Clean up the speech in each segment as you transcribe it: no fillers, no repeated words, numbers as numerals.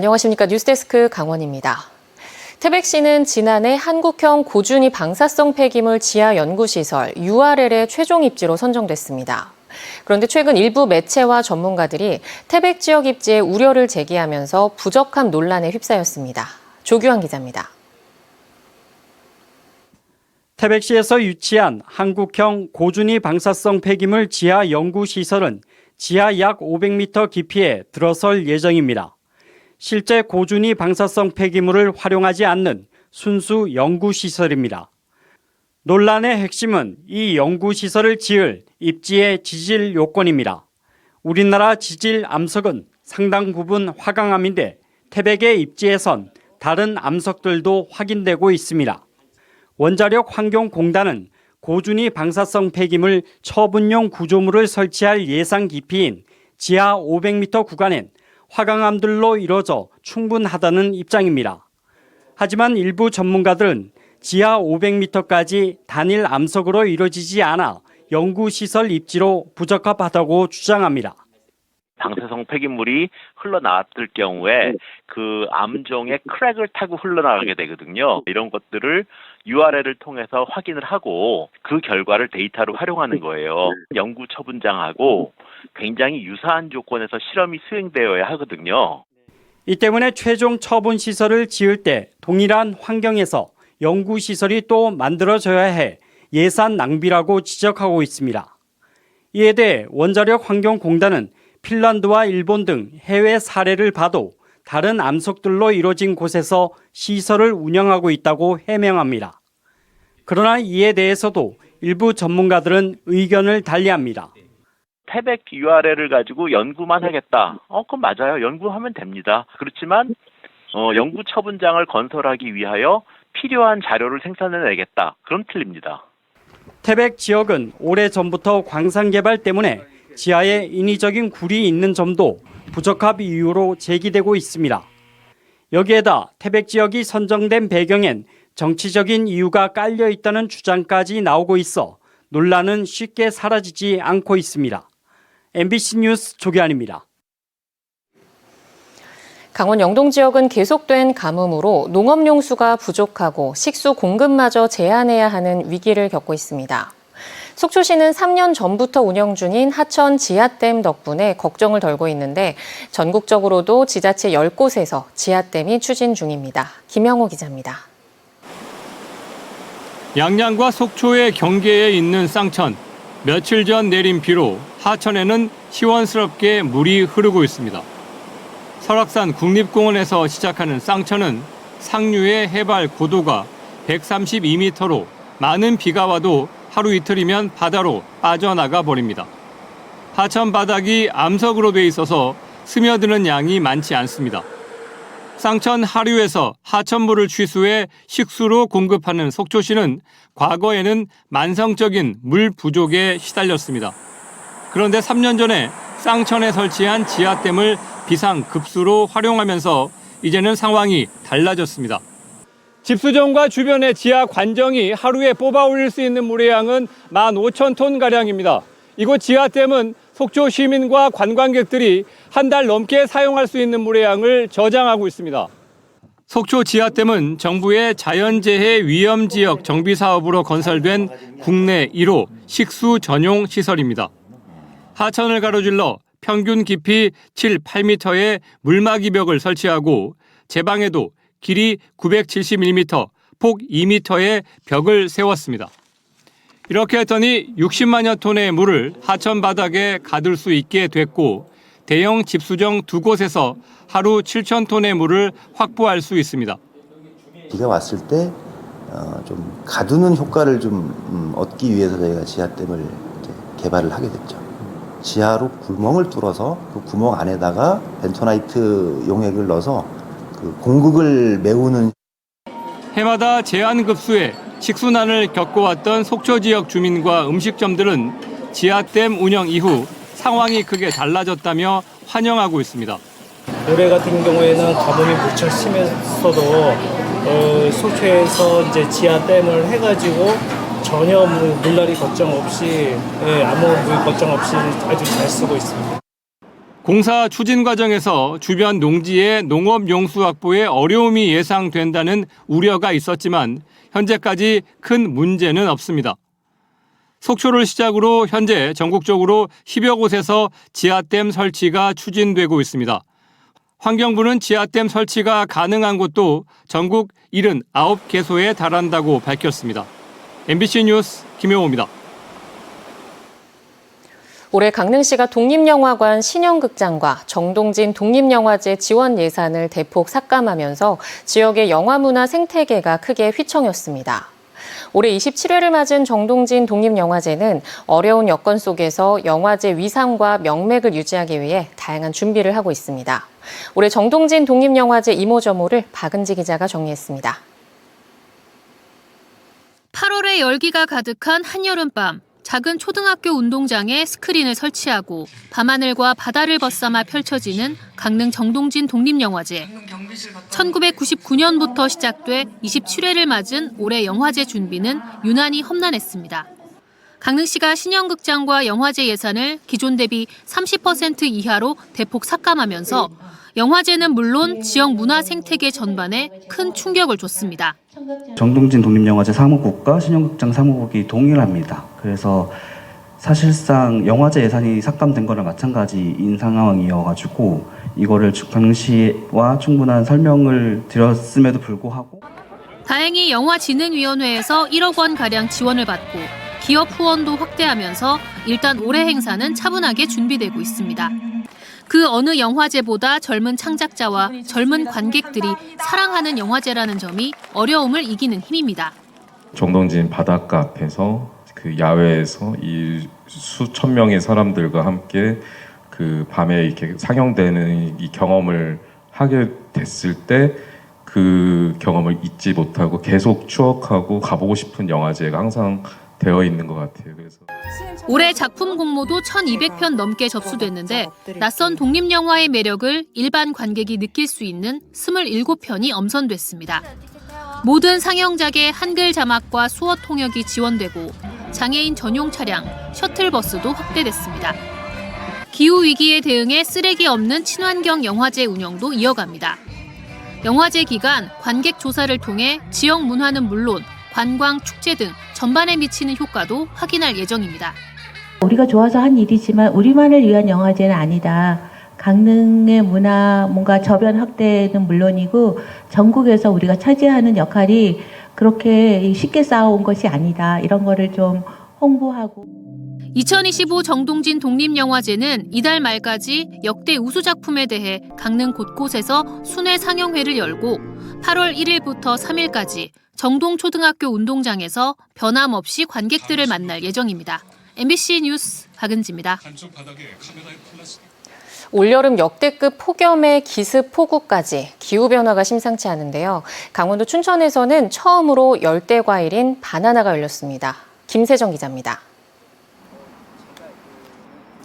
안녕하십니까. 뉴스데스크 강원입니다. 태백시는 지난해 한국형 고준위 방사성 폐기물 지하 연구시설 URL의 최종 입지로 선정됐습니다. 그런데 최근 일부 매체와 전문가들이 태백 지역 입지에 우려를 제기하면서 부적합 논란에 휩싸였습니다. 조규환 기자입니다. 태백시에서 유치한 한국형 고준위 방사성 폐기물 지하 연구시설은 지하 약 500m 깊이에 들어설 예정입니다. 실제 고준위 방사성 폐기물을 활용하지 않는 순수 연구시설입니다. 논란의 핵심은 이 연구시설을 지을 입지의 지질 요건입니다. 우리나라 지질 암석은 상당 부분 화강암인데 태백의 입지에선 다른 암석들도 확인되고 있습니다. 원자력 환경공단은 고준위 방사성 폐기물 처분용 구조물을 설치할 예상 깊이인 지하 500m 구간엔 화강암들로 이뤄져 충분하다는 입장입니다. 하지만 일부 전문가들은 지하 500m까지 단일 암석으로 이루어지지 않아 연구시설 입지로 부적합하다고 주장합니다. 방사성 폐기물이 흘러나왔을 경우에 그 암종의 크랙을 타고 흘러나가게 되거든요. 이런 것들을 URL을 통해서 확인을 하고 그 결과를 데이터로 활용하는 거예요. 연구 처분장하고 굉장히 유사한 조건에서 실험이 수행되어야 하거든요. 이 때문에 최종 처분 시설을 지을 때 동일한 환경에서 연구시설이 또 만들어져야 해 예산 낭비라고 지적하고 있습니다. 이에 대해 원자력 환경공단은 핀란드와 일본 등 해외 사례를 봐도 다른 암석들로 이루어진 곳에서 시설을 운영하고 있다고 해명합니다. 그러나 이에 대해서도 일부 전문가들은 의견을 달리합니다. 태백 URL을 가지고 연구만 하겠다. 그건 맞아요. 연구하면 됩니다. 그렇지만 연구 처분장을 건설하기 위하여 필요한 자료를 생산해내겠다. 그럼 틀립니다. 태백 지역은 오래전부터 광산 개발 때문에 지하에 인위적인 굴이 있는 점도 부적합 이유로 제기되고 있습니다. 여기에다 태백 지역이 선정된 배경엔 정치적인 이유가 깔려 있다는 주장까지 나오고 있어 논란은 쉽게 사라지지 않고 있습니다. MBC 뉴스 조규환입니다. 강원 영동 지역은 계속된 가뭄으로 농업용수가 부족하고 식수 공급마저 제한해야 하는 위기를 겪고 있습니다. 속초시는 3년 전부터 운영 중인 하천 지하댐 덕분에 걱정을 덜고 있는데 전국적으로도 지자체 10곳에서 지하댐이 추진 중입니다. 김영호 기자입니다. 양양과 속초의 경계에 있는 쌍천. 며칠 전 내린 비로 하천에는 시원스럽게 물이 흐르고 있습니다. 설악산 국립공원에서 시작하는 쌍천은 상류의 해발 고도가 132m로 많은 비가 와도 하루 이틀이면 바다로 빠져나가 버립니다. 하천 바닥이 암석으로 돼 있어서 스며드는 양이 많지 않습니다. 쌍천 하류에서 하천물을 취수해 식수로 공급하는 속초시는 과거에는 만성적인 물 부족에 시달렸습니다. 그런데 3년 전에 쌍천에 설치한 지하댐을 비상급수로 활용하면서 이제는 상황이 달라졌습니다. 집수정과 주변의 지하 관정이 하루에 뽑아 올릴 수 있는 물의 양은 15,000톤가량입니다. 이곳 지하댐은 속초 시민과 관광객들이 한 달 넘게 사용할 수 있는 물의 양을 저장하고 있습니다. 속초 지하댐은 정부의 자연재해 위험지역 정비사업으로 건설된 국내 1호 식수 전용 시설입니다. 하천을 가로질러 평균 깊이 7, 8m의 물막이벽을 설치하고 제방에도 길이 971m, 폭 2m의 벽을 세웠습니다. 이렇게 했더니 60만여 톤의 물을 하천 바닥에 가둘 수 있게 됐고 대형 집수정 2곳에서 하루 7,000톤의 물을 확보할 수 있습니다. 비가 왔을 때 좀 가두는 효과를 좀 얻기 위해서 저희가 지하댐을 개발을 하게 됐죠. 지하로 구멍을 뚫어서 그 구멍 안에다가 벤토나이트 용액을 넣어서 그 공극을 메우는. 해마다 제한급수에 식수난을 겪어왔던 속초 지역 주민과 음식점들은 지하댐 운영 이후 상황이 크게 달라졌다며 환영하고 있습니다. 올해 같은 경우에는 가뭄이 무척 심했어도 속초에서 이제 지하댐을 해가지고 전혀 물난리 걱정 없이 아무 물 걱정 없이 아주 잘 쓰고 있습니다. 공사 추진 과정에서 주변 농지의 농업용수 확보에 어려움이 예상된다는 우려가 있었지만 현재까지 큰 문제는 없습니다. 속초를 시작으로 현재 전국적으로 10여 곳에서 지하댐 설치가 추진되고 있습니다. 환경부는 지하댐 설치가 가능한 곳도 전국 79개소에 달한다고 밝혔습니다. MBC 뉴스 김용호입니다. 올해 강릉시가 독립영화관 신영극장과 정동진 독립영화제 지원 예산을 대폭 삭감하면서 지역의 영화문화 생태계가 크게 휘청였습니다. 올해 27회를 맞은 정동진 독립영화제는 어려운 여건 속에서 영화제 위상과 명맥을 유지하기 위해 다양한 준비를 하고 있습니다. 올해 정동진 독립영화제 이모저모를 박은지 기자가 정리했습니다. 8월에 열기가 가득한 한여름밤, 작은 초등학교 운동장에 스크린을 설치하고 밤하늘과 바다를 벗삼아 펼쳐지는 강릉 정동진 독립영화제. 1999년부터 시작돼 27회를 맞은 올해 영화제 준비는 유난히 험난했습니다. 강릉시가 신영극장과 영화제 예산을 기존 대비 30% 이하로 대폭 삭감하면서 영화제는 물론 지역 문화 생태계 전반에 큰 충격을 줬습니다. 정동진 독립영화제 사무국과 신영극장 사무국이 동일합니다. 그래서 사실상 영화제 예산이 삭감된 거나 마찬가지인 상황이어가지고 이거를 강릉시와 충분한 설명을 드렸음에도 불구하고 다행히 영화진흥위원회에서 1억 원가량 지원을 받고 기업 후원도 확대하면서 일단 올해 행사는 차분하게 준비되고 있습니다. 그 어느 영화제보다 젊은 창작자와 젊은 관객들이 사랑하는 영화제라는 점이 어려움을 이기는 힘입니다. 정동진 바닷가 앞에서 그 야외에서 이 수천 명의 사람들과 함께 그 밤에 이렇게 상영되는 이 경험을 하게 됐을 때 그 경험을 잊지 못하고 계속 추억하고 가보고 싶은 영화제가 항상 되어 있는 것 같아요. 그래서 올해 작품 공모도 1,200편 넘게 접수됐는데 낯선 독립영화의 매력을 일반 관객이 느낄 수 있는 27편이 엄선됐습니다. 모든 상영작에 한글 자막과 수어 통역이 지원되고 장애인 전용 차량, 셔틀버스도 확대됐습니다. 기후위기에 대응해 쓰레기 없는 친환경 영화제 운영도 이어갑니다. 영화제 기간 관객 조사를 통해 지역 문화는 물론 관광, 축제 등 전반에 미치는 효과도 확인할 예정입니다. 우리가 좋아서 한 일이지만 우리만을 위한 영화제는 아니다. 강릉의 문화 뭔가 저변 확대는 물론이고 전국에서 우리가 차지하는 역할이 그렇게 쉽게 쌓아온 것이 아니다. 이런 거를 좀 홍보하고. 2025 정동진 독립영화제는 이달 말까지 역대 우수작품에 대해 강릉 곳곳에서 순회 상영회를 열고 8월 1일부터 3일까지 정동초등학교 운동장에서 변함없이 관객들을 만날 예정입니다. MBC 뉴스 박은지입니다. 올여름 역대급 폭염에 기습 폭우까지 기후변화가 심상치 않은데요. 강원도 춘천에서는 처음으로 열대과일인 바나나가 열렸습니다. 김세정 기자입니다.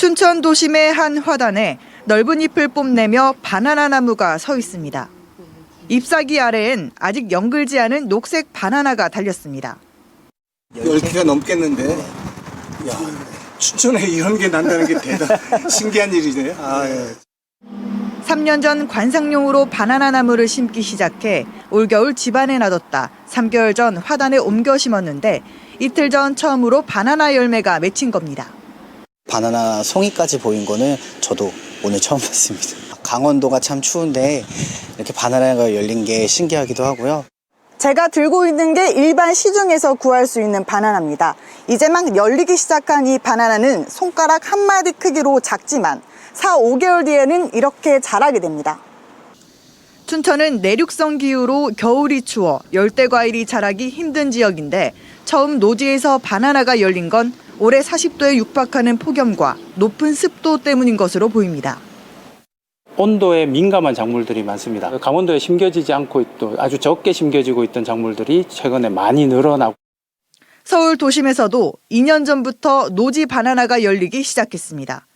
춘천 도심의 한 화단에 넓은 잎을 뽐내며 바나나 나무가 서 있습니다. 잎사귀 아래엔 아직 연글지 않은 녹색 바나나가 달렸습니다. 10개가 넘겠는데 야, 춘천에 이런 게 난다는 게 신기한 일이네요. 3년 전 관상용으로 바나나 나무를 심기 시작해 올겨울 집안에 놔뒀다 3개월 전 화단에 옮겨 심었는데 이틀 전 처음으로 바나나 열매가 맺힌 겁니다. 바나나 송이까지 보인 거는 저도 오늘 처음 봤습니다. 강원도가 참 추운데 이렇게 바나나가 열린 게 신기하기도 하고요. 제가 들고 있는 게 일반 시중에서 구할 수 있는 바나나입니다. 이제 막 열리기 시작한 이 바나나는 손가락 한 마디 크기로 작지만 4, 5개월 뒤에는 이렇게 자라게 됩니다. 춘천은 내륙성 기후로 겨울이 추워 열대과일이 자라기 힘든 지역인데 처음 노지에서 바나나가 열린 건 올해 40도에 육박하는 폭염과 높은 습도 때문인 것으로 보입니다. 온도에 민감한 작물들이 많습니다. 강원도에 심겨지지 않고 또 아주 적게 심겨지고 있던 작물들이 최근에 많이 늘어나고. 서울 도심에서도 2년 전부터 노지 바나나가 열리기 시작했습니다.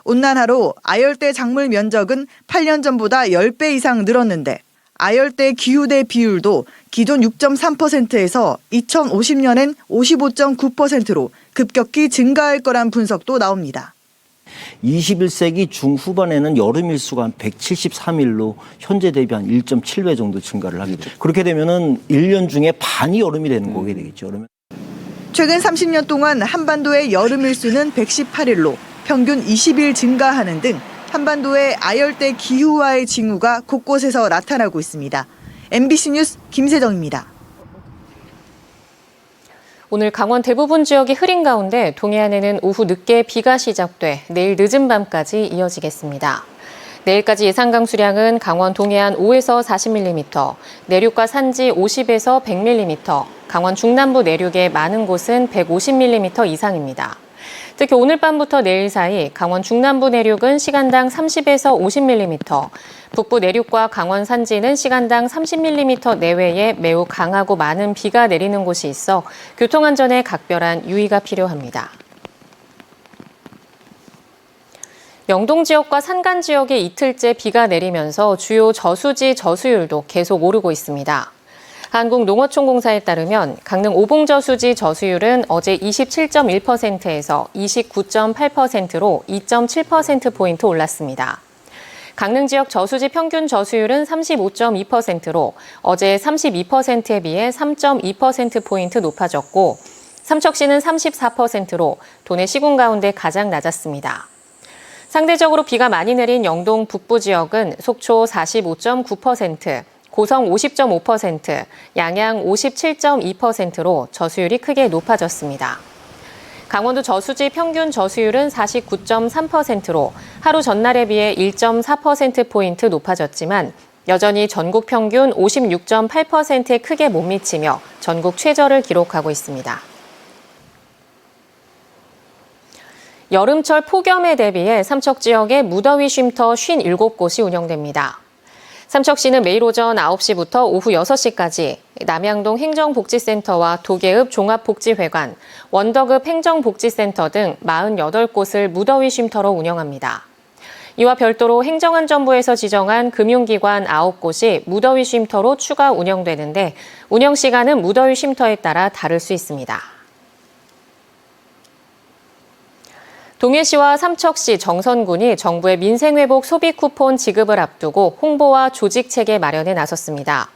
온난화로 아열대 작물 면적은 8년 전보다 10배 이상 늘었는데 아열대 기후대 비율도 기존 6.3%에서 2050년엔 55.9%로 급격히 증가할 거란 분석도 나옵니다. 21세기 중후반에는 여름 일수가 한 173일로 현재 대비 한 1.7배 정도 증가를 하게 돼요. 그렇게 되면은 1년 중에 반이 여름이 되는 거게 되겠죠. 그러면 최근 30년 동안 한반도의 여름 일수는 118일로 평균 20일 증가하는 등 한반도의 아열대 기후와의 징후가 곳곳에서 나타나고 있습니다. MBC 뉴스 김세정입니다. 오늘 강원 대부분 지역이 흐린 가운데 동해안에는 오후 늦게 비가 시작돼 내일 늦은 밤까지 이어지겠습니다. 내일까지 예상 강수량은 강원 동해안 5에서 40mm, 내륙과 산지 50에서 100mm, 강원 중남부 내륙의 많은 곳은 150mm 이상입니다. 특히 오늘 밤부터 내일 사이 강원 중남부 내륙은 시간당 30에서 50mm, 북부 내륙과 강원 산지는 시간당 30mm 내외의 매우 강하고 많은 비가 내리는 곳이 있어 교통안전에 각별한 유의가 필요합니다. 영동 지역과 산간 지역에 이틀째 비가 내리면서 주요 저수지 저수율도 계속 오르고 있습니다. 한국농어촌공사에 따르면 강릉 오봉저수지 저수율은 어제 27.1%에서 29.8%로 2.7%포인트 올랐습니다. 강릉 지역 저수지 평균 저수율은 35.2%로 어제 32%에 비해 3.2%포인트 높아졌고 삼척시는 34%로 도내 시군 가운데 가장 낮았습니다. 상대적으로 비가 많이 내린 영동 북부 지역은 속초 45.9%, 고성 50.5%, 양양 57.2%로 저수율이 크게 높아졌습니다. 강원도 저수지 평균 저수율은 49.3%로 하루 전날에 비해 1.4%포인트 높아졌지만 여전히 전국 평균 56.8%에 크게 못 미치며 전국 최저를 기록하고 있습니다. 여름철 폭염에 대비해 삼척 지역에 무더위 쉼터 57곳이 운영됩니다. 삼척시는 매일 오전 9시부터 오후 6시까지 남양동 행정복지센터와 도계읍 종합복지회관, 원덕읍 행정복지센터 등 48곳을 무더위 쉼터로 운영합니다. 이와 별도로 행정안전부에서 지정한 금융기관 9곳이 무더위 쉼터로 추가 운영되는데 운영 시간은 무더위 쉼터에 따라 다를 수 있습니다. 동해시와 삼척시, 정선군이 정부의 민생회복 소비 쿠폰 지급을 앞두고 홍보와 조직체계 마련에 나섰습니다.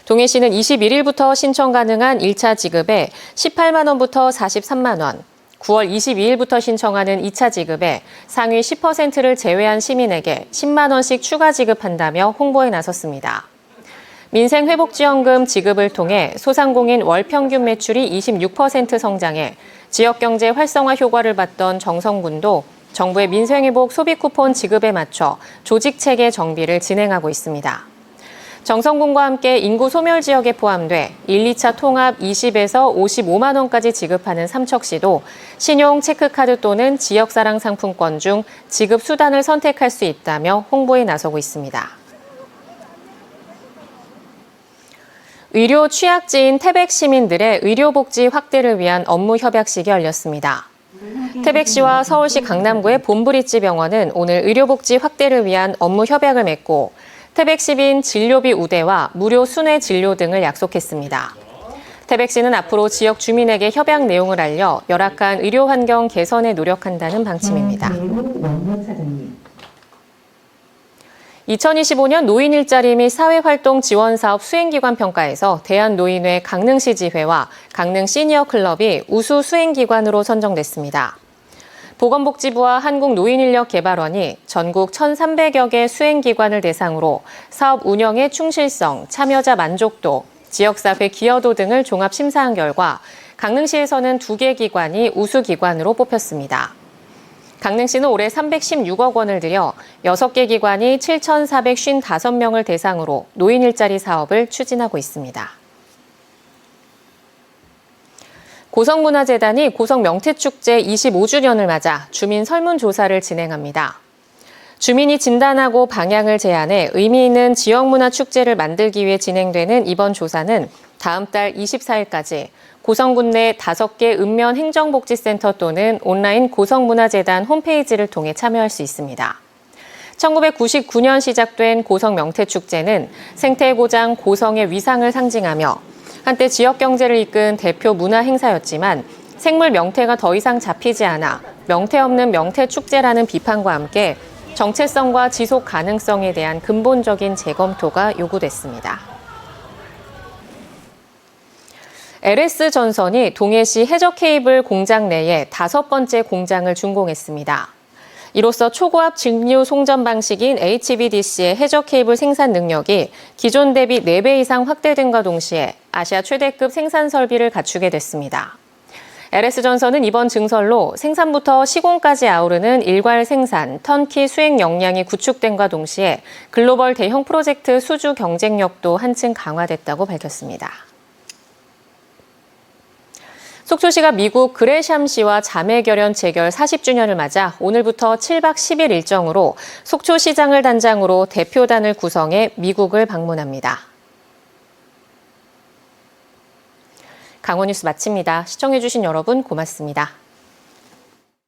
동해시는 21일부터 신청 가능한 1차 지급에 18만 원부터 43만 원, 9월 22일부터 신청하는 2차 지급에 상위 10%를 제외한 시민에게 10만 원씩 추가 지급한다며 홍보에 나섰습니다. 민생회복지원금 지급을 통해 소상공인 월 평균 매출이 26% 성장해 지역경제 활성화 효과를 봤던 정선군도 정부의 민생회복 소비 쿠폰 지급에 맞춰 조직체계 정비를 진행하고 있습니다. 정선군과 함께 인구 소멸 지역에 포함돼 1, 2차 통합 20에서 55만 원까지 지급하는 삼척시도 신용 체크카드 또는 지역사랑 상품권 중 지급 수단을 선택할 수 있다며 홍보에 나서고 있습니다. 의료 취약지인 태백 시민들의 의료복지 확대를 위한 업무 협약식이 열렸습니다. 태백시와 서울시 강남구의 봄브릿지 병원은 오늘 의료복지 확대를 위한 업무 협약을 맺고 태백시민 진료비 우대와 무료 순회 진료 등을 약속했습니다. 태백시는 앞으로 지역 주민에게 협약 내용을 알려 열악한 의료 환경 개선에 노력한다는 방침입니다. 2025년 노인 일자리 및 사회활동 지원사업 수행기관 평가에서 대한노인회 강릉시 지회와 강릉 시니어 클럽이 우수 수행기관으로 선정됐습니다. 보건복지부와 한국노인인력개발원이 전국 1,300여 개 수행기관을 대상으로 사업 운영의 충실성, 참여자 만족도, 지역사회 기여도 등을 종합 심사한 결과 강릉시에서는 2개 기관이 우수기관으로 뽑혔습니다. 강릉시는 올해 316억 원을 들여 6개 기관이 7,455명을 대상으로 노인 일자리 사업을 추진하고 있습니다. 고성문화재단이 고성명태축제 25주년을 맞아 주민 설문조사를 진행합니다. 주민이 진단하고 방향을 제안해 의미 있는 지역문화축제를 만들기 위해 진행되는 이번 조사는 다음 달 24일까지 고성군 내 5개 읍면 행정복지센터 또는 온라인 고성문화재단 홈페이지를 통해 참여할 수 있습니다. 1999년 시작된 고성명태축제는 생태의 고장 고성의 위상을 상징하며 한때 지역 경제를 이끈 대표 문화 행사였지만 생물 명태가 더 이상 잡히지 않아 명태 없는 명태 축제라는 비판과 함께 정체성과 지속 가능성에 대한 근본적인 재검토가 요구됐습니다. LS전선이 동해시 해저케이블 공장 내에 5번째 공장을 준공했습니다. 이로써 초고압 직류 송전 방식인 HVDC의 해저케이블 생산 능력이 기존 대비 4배 이상 확대됨과 동시에 아시아 최대급 생산 설비를 갖추게 됐습니다. LS전선은 이번 증설로 생산부터 시공까지 아우르는 일괄 생산, 턴키 수행 역량이 구축됨과 동시에 글로벌 대형 프로젝트 수주 경쟁력도 한층 강화됐다고 밝혔습니다. 속초시가 미국 그레샴시와 자매결연 재결 40주년을 맞아 오늘부터 7박 10일 일정으로 속초시장을 단장으로 대표단을 구성해 미국을 방문합니다. 강원뉴스 마칩니다. 시청해주신 여러분 고맙습니다.